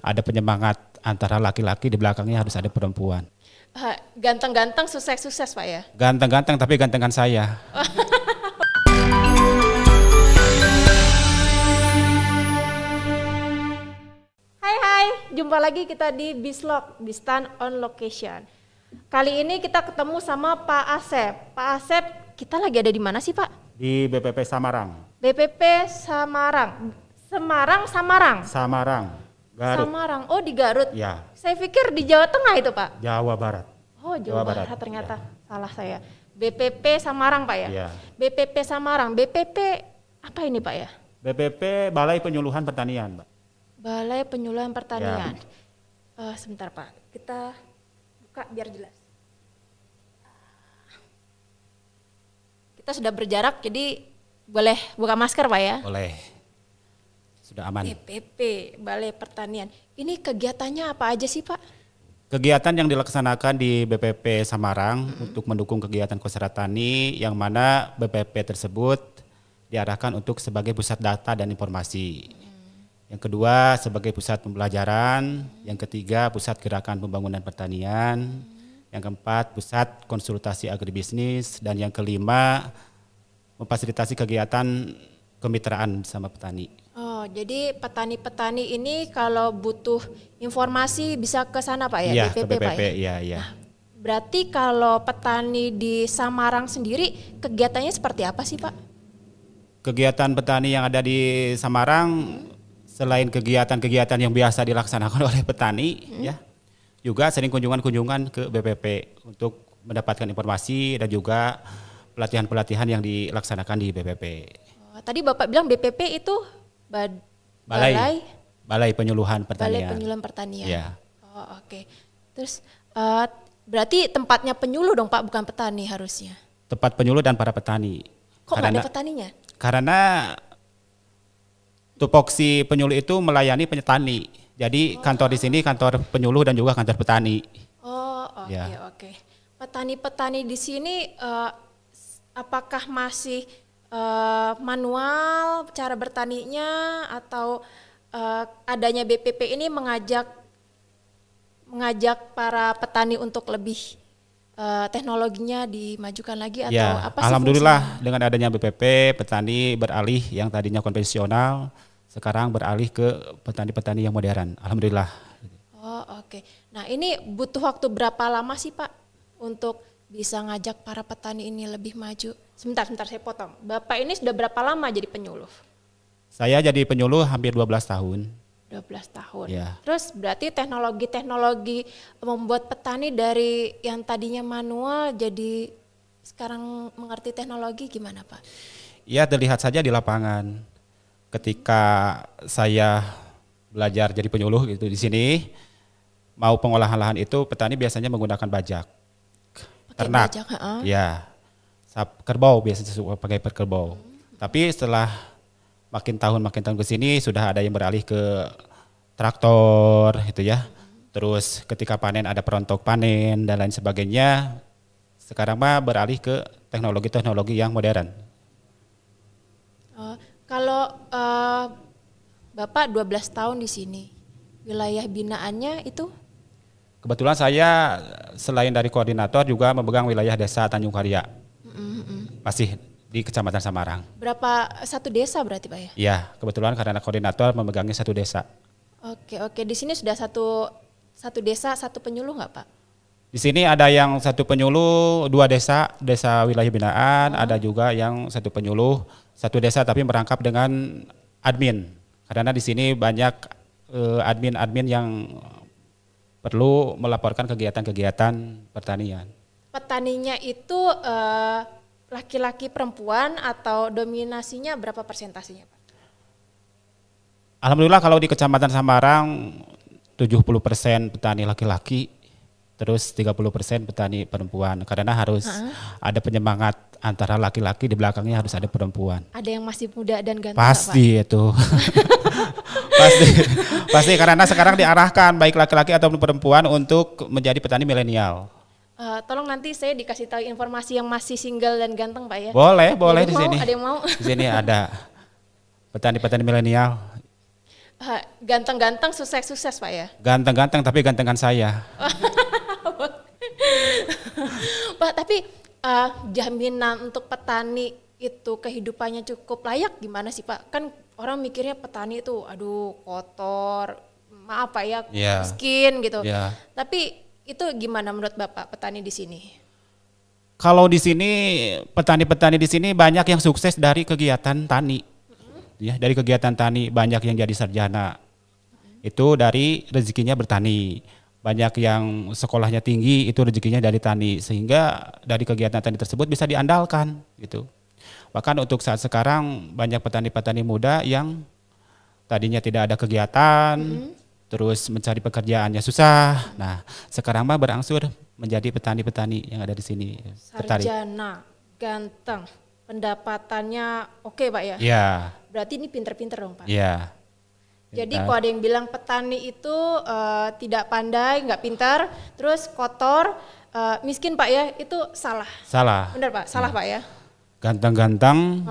ada penyemangat antara laki-laki, di belakangnya harus ada perempuan. Ganteng-ganteng, sukses-sukses Pak ya? Ganteng-ganteng tapi gantengan saya. Hai, jumpa lagi kita di Bislog, Bistan on Location. Kali ini kita ketemu sama Pak Asep. Pak Asep, kita lagi ada di mana sih Pak? Di BPP Samarang. BPP Samarang. Samarang, Garut. Samarang, oh di Garut. Ya. Saya pikir di Jawa Tengah itu Pak. Jawa Barat. Oh Jawa Barat ternyata, salah saya. BPP Samarang Pak ya? Ya. BPP Samarang, BPP apa ini Pak ya? BPP Balai Penyuluhan Pertanian, Mbak. Balai Penyuluhan Pertanian. Sebentar Pak, kita buka biar jelas. Kita sudah berjarak, jadi boleh buka masker Pak ya? Boleh. Sudah aman. BPP, Balai Pertanian. Ini kegiatannya apa aja sih Pak? Kegiatan yang dilaksanakan di BPP Samarang untuk mendukung kegiatan konservasi tani, yang mana BPP tersebut diarahkan untuk sebagai pusat data dan informasi. Yang kedua sebagai pusat pembelajaran, yang ketiga pusat gerakan pembangunan pertanian, yang keempat pusat konsultasi agribisnis, dan yang kelima memfasilitasi kegiatan kemitraan sama petani. Oh, jadi petani-petani ini kalau butuh informasi bisa ke sana Pak ya? Iya, BPP, ke BPP, Pak ya? iya. Berarti kalau petani di Samarang sendiri kegiatannya seperti apa sih Pak? Kegiatan petani yang ada di Samarang selain kegiatan-kegiatan yang biasa dilaksanakan oleh petani, ya, juga sering kunjungan-kunjungan ke BPP untuk mendapatkan informasi dan juga pelatihan-pelatihan yang dilaksanakan di BPP. Oh, tadi Bapak bilang BPP itu Balai Penyuluhan Pertanian. Balai Penyuluhan Pertanian. Ya. Oh, oke. Terus berarti tempatnya penyuluh dong Pak, bukan petani harusnya. Tempat penyuluh dan para petani. Kok nggak ada petaninya? Karena tupoksi penyuluh itu melayani petani. Jadi kantor di sini kantor penyuluh dan juga kantor petani. Oh, oke, Ya. oke. Petani-petani di sini apakah masih manual cara bertaninya, atau adanya BPP ini mengajak para petani untuk lebih teknologinya dimajukan lagi, atau Ya, apa sih alhamdulillah fungsinya? dengan adanya BPP petani beralih yang tadinya konvensional sekarang beralih ke petani-petani yang modern. Alhamdulillah. Oh, oke. Nah, ini butuh waktu berapa lama sih Pak untuk bisa ngajak para petani ini lebih maju? Sebentar saya potong. Bapak ini sudah berapa lama jadi penyuluh? Saya jadi penyuluh hampir 12 tahun. 12 tahun. Ya. Terus berarti teknologi membuat petani dari yang tadinya manual jadi sekarang mengerti teknologi gimana Pak? Ya, terlihat saja di lapangan. Ketika saya belajar jadi penyuluh gitu di sini, mau pengolahan lahan itu petani biasanya menggunakan bajak. Ternak. Bajak, Ya. Kerbau biasanya suka pakai kerbau. Tapi setelah makin tahun ke sini sudah ada yang beralih ke traktor gitu ya. Terus ketika panen ada perontok panen dan lain sebagainya. Sekarang mah beralih ke teknologi-teknologi yang modern. Kalau Bapak 12 tahun di sini, wilayah binaannya itu? Kebetulan saya selain dari koordinator juga memegang wilayah desa Tanjung Karya. Masih di Kecamatan Samarang. Satu desa berarti Pak ya? Iya, kebetulan karena koordinator memegangnya satu desa. Oke. Di sini sudah satu desa, satu penyuluh nggak Pak? Di sini ada yang satu penyuluh, 2 desa wilayah binaan, ada juga yang satu penyuluh, satu desa tapi merangkap dengan admin. Karena di sini banyak admin-admin yang perlu melaporkan kegiatan-kegiatan pertanian. Petaninya itu laki-laki perempuan atau dominasinya berapa persentasenya Pak? Alhamdulillah kalau di Kecamatan Samarang 70% petani laki-laki, terus 30% petani perempuan. Karena harus ada penyemangat antara laki-laki, di belakangnya harus ada perempuan. Ada yang masih muda dan ganteng Pasti Pak? itu. pasti karena sekarang diarahkan baik laki-laki ataupun perempuan untuk menjadi petani milenial. Tolong nanti saya dikasih tahu informasi yang masih single dan ganteng Pak ya. Boleh di sini. Ada yang mau? Di sini ada petani-petani milenial. Ganteng-ganteng sukses-sukses Pak ya? Ganteng-ganteng tapi gantengan saya. Pak, tapi jaminan untuk petani itu kehidupannya cukup layak gimana sih Pak? Kan orang mikirnya petani itu aduh kotor, maaf Pak ya, miskin gitu. Tapi itu gimana menurut Bapak petani di sini? Kalau di sini petani-petani di sini banyak yang sukses dari kegiatan tani. Ya, dari kegiatan tani banyak yang jadi sarjana. Itu dari rezekinya bertani. Banyak yang sekolahnya tinggi itu rezekinya dari tani, sehingga dari kegiatan tani tersebut bisa diandalkan gitu. Bahkan untuk saat sekarang banyak petani-petani muda yang tadinya tidak ada kegiatan, terus mencari pekerjaannya susah. Nah, sekarang mah berangsur menjadi petani-petani yang ada di sini. Sarjana, ganteng, pendapatannya oke Pak ya? Iya. Berarti ini pinter-pinter dong Pak? Iya. Jadi kalau ada yang bilang petani itu tidak pandai, nggak pintar, terus kotor, miskin Pak ya, itu salah. Salah. Benar Pak, salah Pak ya. Ganteng-ganteng,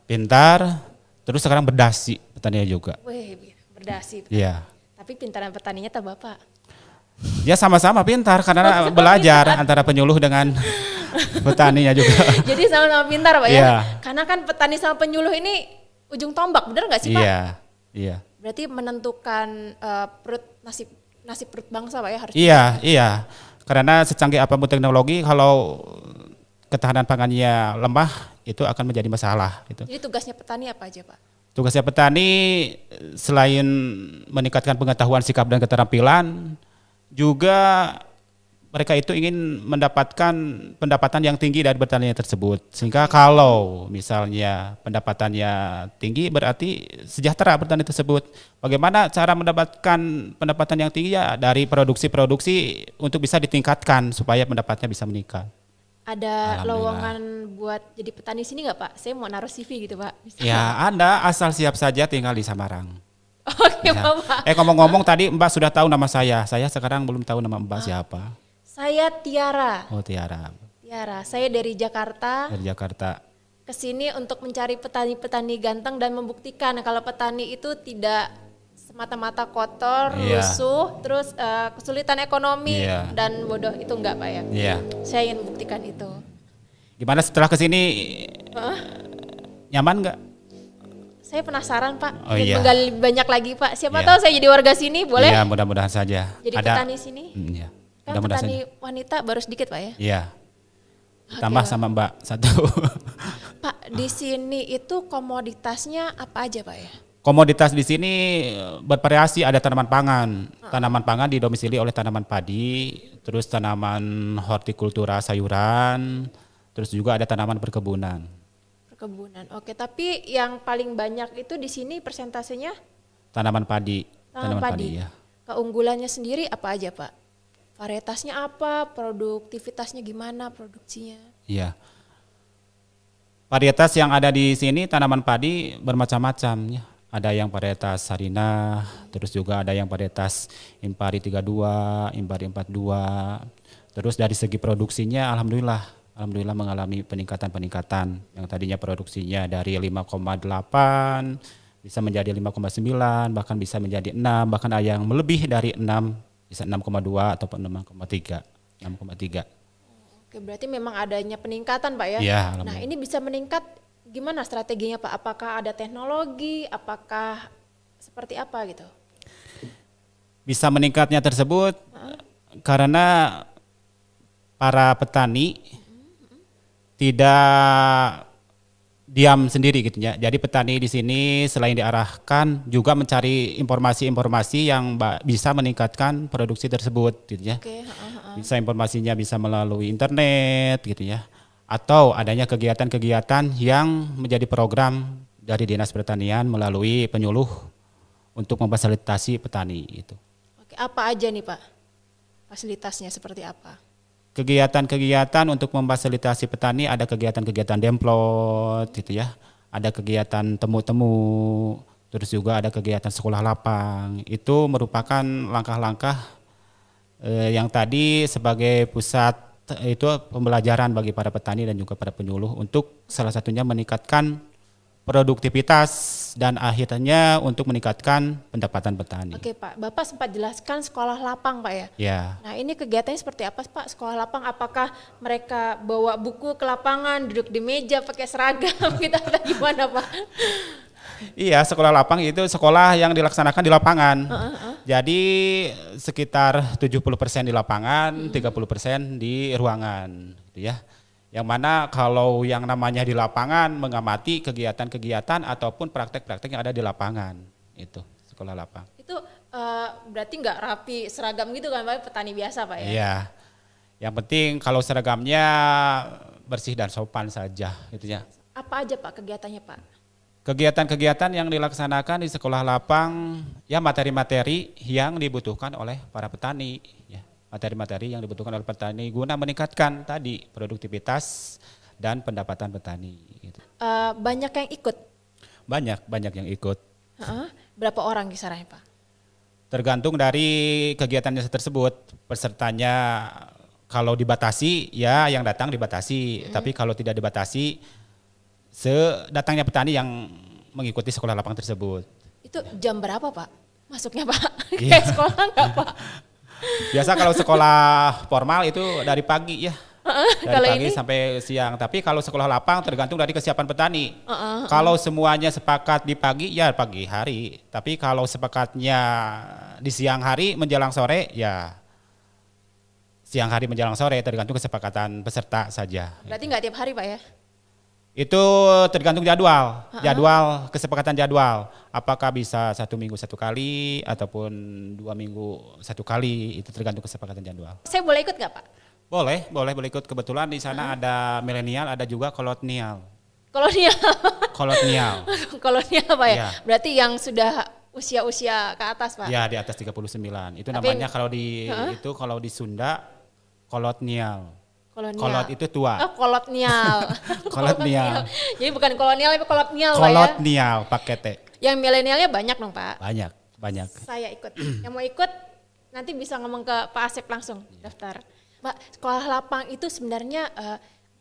pintar, terus sekarang berdasi petaninya juga. Wih, berdasi. Iya. Tapi pintaran petaninya tak Bapak. Ya sama-sama pintar karena belajar antara penyuluh dengan petaninya juga. Jadi sama-sama pintar Pak ya. Iya. Karena kan petani sama penyuluh ini ujung tombak, benar nggak sih Pak? Iya, iya. Berarti menentukan nasib perut bangsa Pak ya harus. Iya. Karena secanggih apapun teknologi, kalau ketahanan pangannya lemah, itu akan menjadi masalah. Gitu. Jadi tugasnya petani apa aja Pak? Tugasnya petani selain meningkatkan pengetahuan, sikap dan keterampilan, juga mereka itu ingin mendapatkan pendapatan yang tinggi dari pertanian tersebut. Sehingga kalau misalnya pendapatannya tinggi berarti sejahtera petani tersebut. Bagaimana cara mendapatkan pendapatan yang tinggi ya dari produksi-produksi untuk bisa ditingkatkan supaya pendapatnya bisa meningkat. Ada lowongan buat jadi petani sini nggak Pak? Saya mau naruh CV gitu Pak. Bisa Ya ada, asal siap saja tinggal di Samarang. Oke Bapak. Ngomong-ngomong tadi Mbak sudah tahu nama saya sekarang belum tahu nama Mbak siapa. Saya Tiara. Oh Tiara. Tiara, saya dari Jakarta. Dari Jakarta. Kesini untuk mencari petani-petani ganteng dan membuktikan kalau petani itu tidak semata-mata kotor, rusuh, terus kesulitan ekonomi dan bodoh, itu enggak Pak ya? Iya. Saya ingin membuktikan itu. Gimana setelah kesini nyaman nggak? Saya penasaran Pak, Iya. menggali banyak lagi Pak. Siapa tahu saya jadi warga sini, boleh? Iya, mudah-mudahan saja. Jadi petani sini? Iya. Kan petani wanita baru sedikit Pak ya? Iya. Tambah sama Mbak satu. Pak, di sini itu komoditasnya apa aja Pak ya? Komoditas di sini bervariasi, ada tanaman pangan. Tanaman pangan didomisili oleh tanaman padi, terus tanaman hortikultura sayuran, terus juga ada tanaman perkebunan. Perkebunan. Oke, tapi yang paling banyak itu di sini persentasenya? Tanaman padi. Tanaman padi. Ya. Keunggulannya sendiri apa aja Pak? Varietasnya apa? Produktivitasnya gimana? Produksinya? Iya. Varietas yang ada di sini tanaman padi bermacam-macam ya. Ada yang varietas Sarina, terus juga ada yang varietas Impari 32, Impari 42. Terus dari segi produksinya alhamdulillah mengalami peningkatan. Yang tadinya produksinya dari 5,8 bisa menjadi 5,9, bahkan bisa menjadi 6, bahkan ada yang melebih dari 6, bisa 6,2 ataupun 6,3. Oke, berarti memang adanya peningkatan Pak ya? Ya, nah ini bisa meningkat gimana strateginya Pak? Apakah ada teknologi? Apakah seperti apa gitu? Bisa meningkatnya tersebut karena para petani tidak diam sendiri gitu ya. Jadi petani di sini selain diarahkan juga mencari informasi-informasi yang bisa meningkatkan produksi tersebut gitu ya. Bisa informasinya bisa melalui internet gitu ya. Atau adanya kegiatan-kegiatan yang menjadi program dari Dinas Pertanian melalui penyuluh untuk memfasilitasi petani itu. Oke, apa aja nih Pak? Fasilitasnya seperti apa? Kegiatan-kegiatan untuk memfasilitasi petani, ada kegiatan-kegiatan demplot gitu ya. Ada kegiatan temu-temu, terus juga ada kegiatan sekolah lapang. Itu merupakan langkah-langkah yang tadi sebagai pusat itu pembelajaran bagi para petani dan juga para penyuluh untuk salah satunya meningkatkan produktivitas dan akhirnya untuk meningkatkan pendapatan petani. Oke Pak, Bapak sempat jelaskan sekolah lapang Pak ya? Ya. Nah ini kegiatannya seperti apa Pak sekolah lapang? Apakah mereka bawa buku ke lapangan, duduk di meja pakai seragam gitu atau gimana Pak? Iya, sekolah lapang itu sekolah yang dilaksanakan di lapangan. Jadi sekitar 70% di lapangan, 30% di ruangan gitu ya. Yang mana kalau yang namanya di lapangan mengamati kegiatan-kegiatan ataupun praktek-praktek yang ada di lapangan, itu sekolah lapang. Itu berarti nggak rapi seragam gitu kan Pak, petani biasa Pak ya? Iya, yang penting kalau seragamnya bersih dan sopan saja gitu ya. Apa aja Pak kegiatannya Pak? Kegiatan-kegiatan yang dilaksanakan di sekolah lapang, ya materi-materi yang dibutuhkan oleh para petani, ya. Materi-materi yang dibutuhkan oleh petani guna meningkatkan tadi produktivitas dan pendapatan petani. Gitu. Banyak yang ikut? Banyak yang ikut. Berapa orang kisarannya Pak? Tergantung dari kegiatannya tersebut. Pesertanya kalau dibatasi, ya yang datang dibatasi. Tapi kalau tidak dibatasi, sedatangnya petani yang mengikuti sekolah lapang tersebut. Itu jam berapa Pak? Masuknya Pak? Iya. Kayak sekolah nggak Pak? Biasa kalau sekolah formal itu dari pagi ya. Dari Kalau pagi ini? sampai siang. Tapi kalau sekolah lapang tergantung dari kesiapan petani. Kalau semuanya sepakat di pagi, ya pagi hari. Tapi kalau sepakatnya di siang hari menjelang sore, ya siang hari menjelang sore, tergantung kesepakatan peserta saja. Berarti nggak tiap hari Pak ya? Itu tergantung jadwal kesepakatan jadwal. Apakah bisa 1 minggu 1 kali ataupun 2 minggu 1 kali, itu tergantung kesepakatan jadwal. Saya boleh ikut nggak Pak? Boleh ikut. Kebetulan di sana ada milenial, ada juga kolonial. Kolonial. Kolonial. Kolonial Pak ya? Iya. Berarti yang sudah usia-usia ke atas Pak? Ya, di atas 39. Itu Tapi namanya kalau di Sunda kolonial. Kolonial. Kolot itu tua. Oh, kolonial. Kolonial. Jadi bukan kolonial tapi kolonial Pak ya? Kolonial pakai T. Yang milenialnya banyak dong Pak? Banyak. Saya ikut. Yang mau ikut nanti bisa ngomong ke Pak Asep langsung daftar. Pak, sekolah lapang itu sebenarnya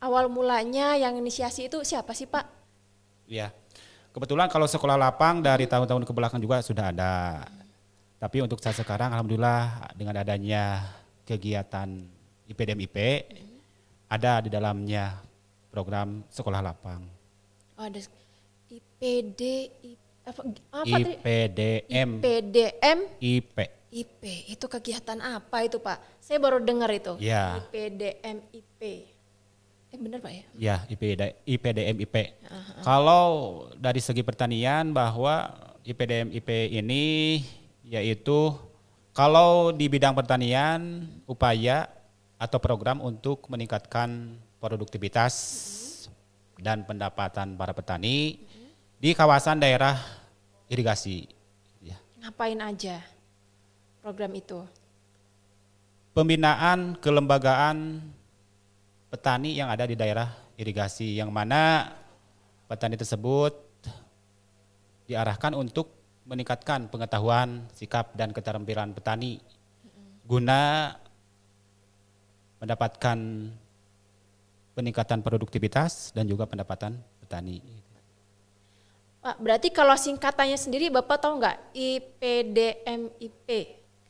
awal mulanya yang inisiasi itu siapa sih Pak? Ya, kebetulan kalau sekolah lapang dari tahun-tahun kebelakang juga sudah ada. Tapi untuk saat sekarang alhamdulillah dengan adanya kegiatan IPDM-IP ada di dalamnya program sekolah lapang. Oh, ada IPD, apa IPDM, IP. IP, itu kegiatan apa itu Pak? Saya baru dengar itu. Ya. IPDM IP. Benar Pak ya? Ya, IPDM IP. Kalau dari segi pertanian bahwa IPDM IP ini yaitu kalau di bidang pertanian upaya atau program untuk meningkatkan produktivitas dan pendapatan para petani di kawasan daerah irigasi. Ya. Ngapain aja program itu? Pembinaan kelembagaan petani yang ada di daerah irigasi, yang mana petani tersebut diarahkan untuk meningkatkan pengetahuan, sikap, dan keterampilan petani guna mendapatkan peningkatan produktivitas dan juga pendapatan petani. Pak, berarti kalau singkatannya sendiri Bapak tahu nggak IPDMIP?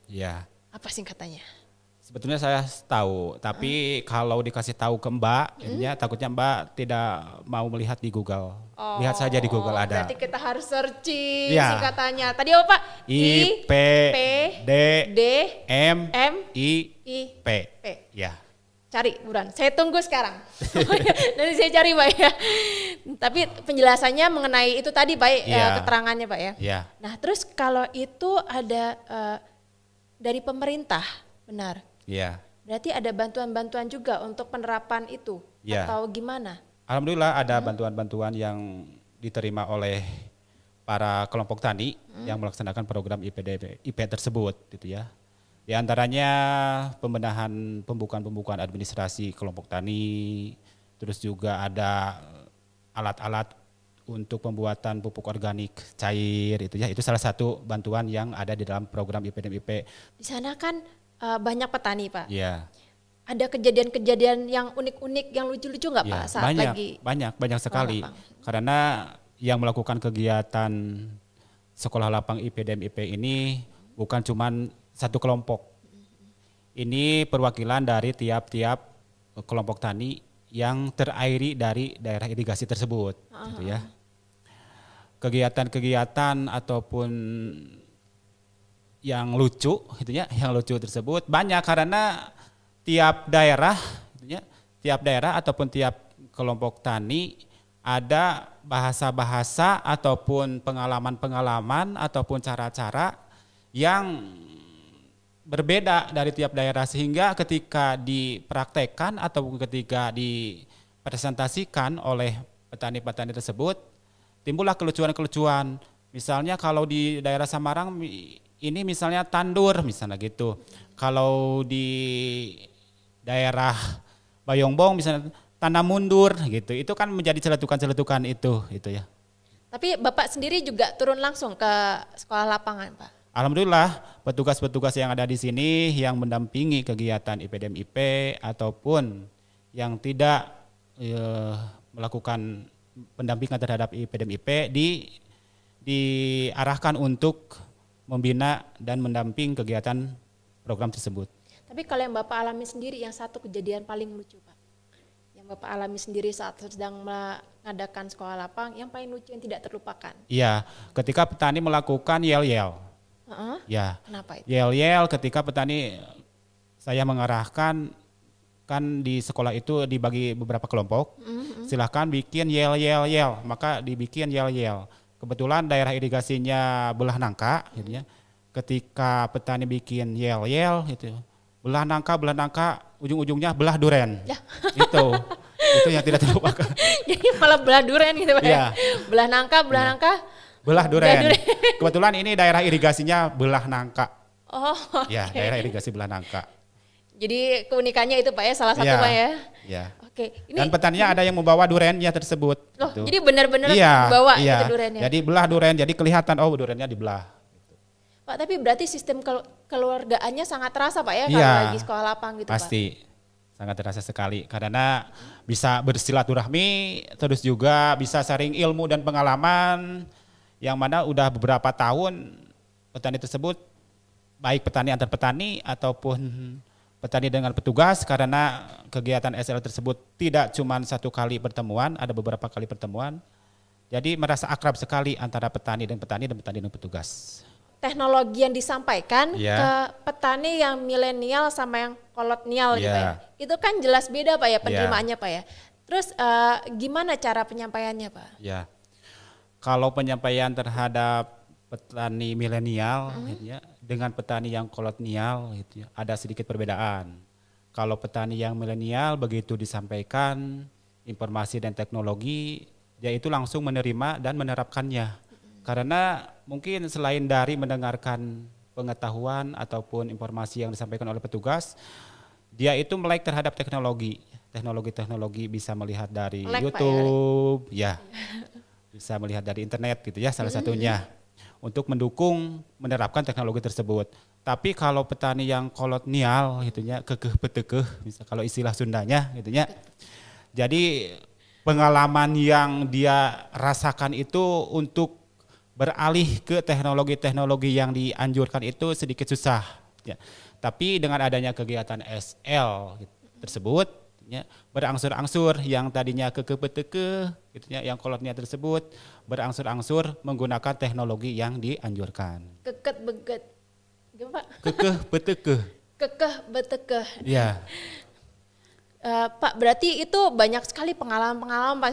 Ya. Apa singkatannya? Sebetulnya saya tahu, tapi kalau dikasih tahu ke Mbak, takutnya Mbak tidak mau melihat di Google. Lihat saja di Google ada. Berarti kita harus searching Ya. singkatannya. Tadi apa Pak? IPDMIP. Ya. Cari buruan. Saya tunggu sekarang. Nanti saya cari Pak ya. Tapi penjelasannya mengenai itu tadi Pak, keterangannya Pak ya. Ya. Nah terus kalau itu ada dari pemerintah, benar? Ya. Berarti ada bantuan-bantuan juga untuk penerapan itu atau gimana? Alhamdulillah ada bantuan-bantuan yang diterima oleh para kelompok tani yang melaksanakan program IP tersebut gitu ya. Di antaranya pembenahan pembukaan administrasi kelompok tani, terus juga ada alat-alat untuk pembuatan pupuk organik cair itu ya. Itu salah satu bantuan yang ada di dalam program IPDM-IP. Di sana kan banyak petani Pak. Iya. Ada kejadian-kejadian yang unik-unik, yang lucu-lucu nggak Pak saat banyak, lagi? banyak sekali. Karena yang melakukan kegiatan sekolah lapang IPDM IP ini bukan cuma satu kelompok. Ini perwakilan dari tiap-tiap kelompok tani yang terairi dari daerah irigasi tersebut, gitu ya. Kegiatan-kegiatan ataupun yang lucu, gitu ya, yang lucu tersebut banyak karena tiap daerah, gitu ya, tiap daerah ataupun tiap kelompok tani ada bahasa-bahasa ataupun pengalaman-pengalaman ataupun cara-cara yang berbeda dari tiap daerah sehingga ketika dipraktekkan ataupun ketika dipresentasikan oleh petani-petani tersebut timbullah kelucuan-kelucuan. Misalnya kalau di daerah Samarang ini misalnya tandur misalnya gitu. Kalau di daerah Bayongbong misalnya tanam mundur gitu. Itu kan menjadi celetukan-celetukan itu ya. Tapi Bapak sendiri juga turun langsung ke sekolah lapangan, Pak? Alhamdulillah petugas-petugas yang ada di sini yang mendampingi kegiatan IPDM IP ataupun yang tidak melakukan pendampingan terhadap IPDM IP diarahkan untuk membina dan mendamping kegiatan program tersebut. Tapi kalau yang Bapak alami sendiri yang satu kejadian paling lucu, Pak? Yang Bapak alami sendiri saat sedang mengadakan sekolah lapang yang paling lucu yang tidak terlupakan? Iya, ketika petani melakukan yel-yel. Ya, kenapa itu? Yel-yel ketika petani saya mengarahkan kan di sekolah itu dibagi beberapa kelompok. Silahkan bikin yel-yel-yel, maka dibikin yel-yel. Kebetulan daerah irigasinya belah nangka, gitu ya. Ketika petani bikin yel-yel, gitu, belah nangka, ujung-ujungnya belah duren. Ya. Itu yang tidak terlupakan. Jadi malah belah duren gitu Pak. Ya. Belah nangka. Belah duren. Kebetulan ini daerah irigasinya belah nangka. Oh, ya, daerah irigasi belah nangka. Jadi keunikannya itu Pak ya, salah satu Pak ya. Ya. Oke. Ini, dan petaninya ada yang membawa durennya tersebut. Loh, gitu. Jadi benar-benar bawa gitu durennya. Jadi belah duren, jadi kelihatan durennya dibelah. Pak, tapi berarti sistem keluargaannya sangat terasa Pak ya kalau lagi sekolah lapang gitu pasti. Pak? Pasti, sangat terasa sekali. Karena bisa bersilaturahmi, terus juga bisa sharing ilmu dan pengalaman yang mana udah beberapa tahun petani tersebut, baik petani antar petani ataupun petani dengan petugas, karena kegiatan SL tersebut tidak cuma satu kali pertemuan, ada beberapa kali pertemuan. Jadi merasa akrab sekali antara petani dan petugas. Teknologi yang disampaikan ke petani yang milenial sama yang kolonial gitu ya. Itu kan jelas beda Pak ya penerimaannya Pak ya. Terus gimana cara penyampaiannya Pak? Ya. Kalau penyampaian terhadap petani milenial gitu ya, dengan petani yang kolonial gitu ya, ada sedikit perbedaan. Kalau petani yang milenial begitu disampaikan informasi dan teknologi, dia itu langsung menerima dan menerapkannya. Karena mungkin selain dari mendengarkan pengetahuan ataupun informasi yang disampaikan oleh petugas, dia itu melek terhadap teknologi. Teknologi bisa melihat dari YouTube, ya. Bisa melihat dari internet gitu ya, salah satunya untuk mendukung menerapkan teknologi tersebut. Tapi kalau petani yang kolonial gitu ya, kekeh petekeh, misal kalau istilah Sundanya gitu ya. Jadi pengalaman yang dia rasakan itu untuk beralih ke teknologi-teknologi yang dianjurkan itu sedikit susah ya. Tapi dengan adanya kegiatan SL tersebut ya, berangsur-angsur yang tadinya kekeh-peteke gitu ya, yang kolotnya tersebut berangsur-angsur menggunakan teknologi yang dianjurkan. Keket-beget. Gimana Pak? Kekeh-peteke. Kekeh-beteke. Ya. Pak, berarti itu banyak sekali pengalaman-pengalaman Pak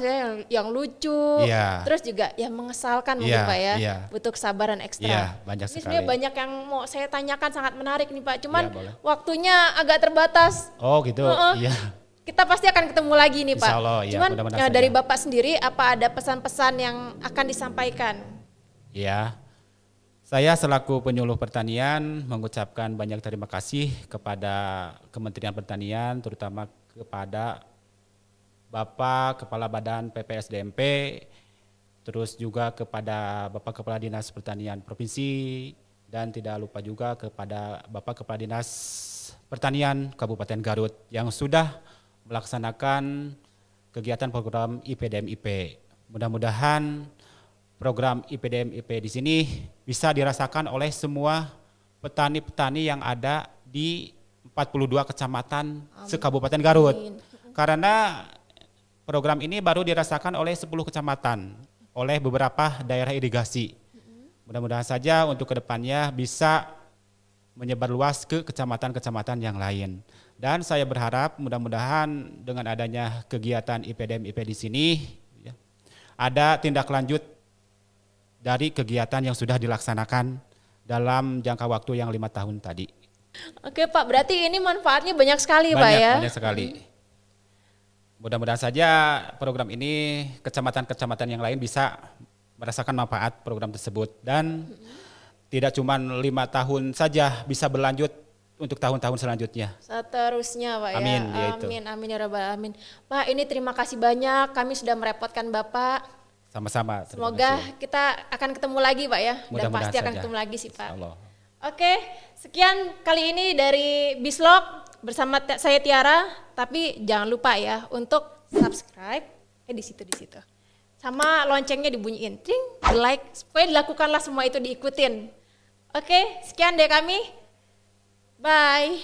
yang lucu, terus juga yang mengesalkan mungkin Pak ya, butuh kesabaran ekstra. Iya, banyak sekali. Ini sebenarnya banyak yang mau saya tanyakan sangat menarik nih Pak, cuman waktunya agak terbatas. Oh gitu, iya. Kita pasti akan ketemu lagi nih Pak. Allah, ya, cuman dari Bapak sendiri apa ada pesan-pesan yang akan disampaikan? Iya. Saya selaku penyuluh pertanian mengucapkan banyak terima kasih kepada Kementerian Pertanian, terutama kepada Bapak Kepala Badan PPSDMP, terus juga kepada Bapak Kepala Dinas Pertanian Provinsi, dan tidak lupa juga kepada Bapak Kepala Dinas Pertanian Kabupaten Garut yang sudah melaksanakan kegiatan program IPDM IP. Mudah-mudahan program IPDM-IP di sini bisa dirasakan oleh semua petani-petani yang ada di 42 kecamatan se-Kabupaten Garut. Karena program ini baru dirasakan oleh 10 kecamatan, oleh beberapa daerah irigasi. Mudah-mudahan saja untuk kedepannya bisa menyebar luas ke kecamatan-kecamatan yang lain. Dan saya berharap mudah-mudahan dengan adanya kegiatan IPDM-IP di sini, ya, ada tindak lanjut dari kegiatan yang sudah dilaksanakan dalam jangka waktu yang 5 tahun tadi. Oke Pak, berarti ini manfaatnya banyak sekali Pak ya? Banyak sekali. Mudah-mudahan saja program ini kecamatan-kecamatan yang lain bisa merasakan manfaat program tersebut. Dan tidak cuma 5 tahun saja, bisa berlanjut untuk tahun-tahun selanjutnya. Seterusnya Pak Amin, ya. Amin ya rabbal alamin. Pak, ini terima kasih banyak, kami sudah merepotkan Bapak. Sama-sama. Semoga kita akan ketemu lagi Pak ya. Dan pasti akan ketemu lagi sih Pak. Oke, sekian kali ini dari Bislog bersama saya Tiara. Tapi jangan lupa ya untuk subscribe di situ. Sama loncengnya dibunyiin, tring, di like, supaya dilakukanlah semua itu diikutin. Oke, sekian dari kami. Bye.